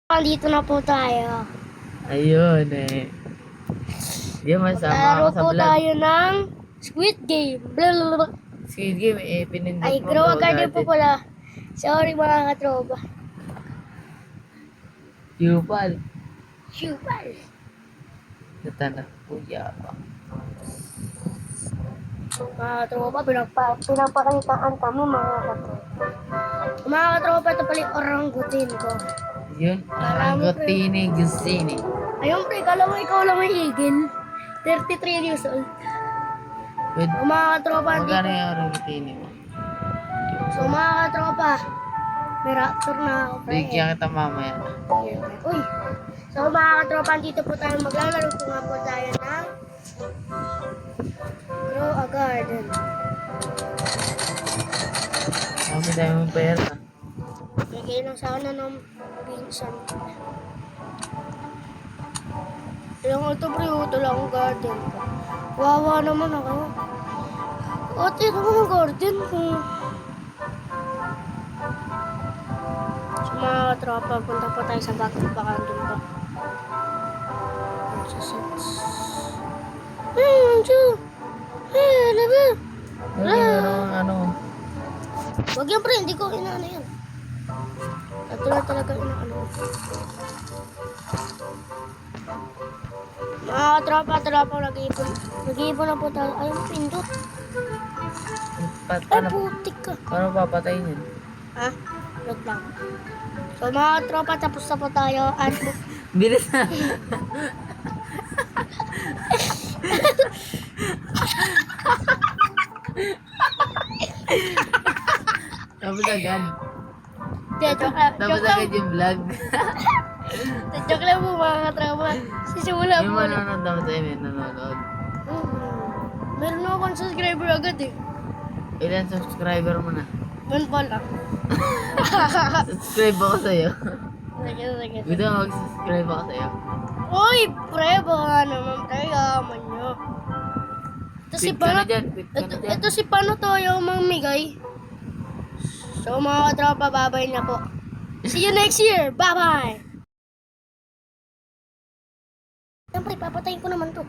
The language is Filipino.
Dito na po tayo. Ayun eh. Yung masama Laro ako sa po vlog. tayo ng Squid Game. Blablabla. Squid Game eh, pinindot Ay, mo Grow to Garden po agad. pala. Sorry mga katropa. Yupal. Shupal. Natanak po yapa. Mga katropa, pinapakalitaan kami mga katropa. Mga katropa, ito pala yung orangutin ko. Yun, Kala mo, Arangotini Gusini. Ayun pre, kala mo ikaw lang may higil. 33 years old. With, So, mga katropa, magkano yung Arangotini mo? So mga katropa, may raptor na ako pre. Bigyan kita mamaya. Uy! So mga katropa, dito po tayo maglalaro po nga po tayo ng Grow a Garden. Kami tayo mong pera. Bigay lang sana ng pinsan. Yung ito pre, ito lang ang garden. Wawa naman ako. Ate, ito mo ang garden ko. So mga katropa, punta po tayo sa bakan doon ba? Sa sets. Diyo! Labi! Ano yung ano? Wag yan pre, hindi ko inaano yan. Ito na talaga inaano. Mga katropa, nag-iipon. Nag-iipon na po tayo. Ayun, pindot. Ay, Paano, putik ka. paano papatayin yun? Ha? Wait lang. So mga katropa, tapos na po tayo. Bilis na. Tapos agad. Tapos agad yung vlog. Joke lang po mga katropa. Sisimula Yung po. manonood naman sa'yo, may nanonood. Meron na akong subscriber agad eh. Ilan subscriber mo na? Man pa lang. Subscribe ako sa'yo. Sige. Gusto mo mag-subscribe ako sa'yo? Uy, pre, baka naman pre, yaman nyo. Ito si Quit ka na Pano, dyan, quit ka na dyan. ito si Pano Toyo mamigay. So mga katropa, babay na po. See you next year. Bye-bye. Siyempre, papatayin ko naman to.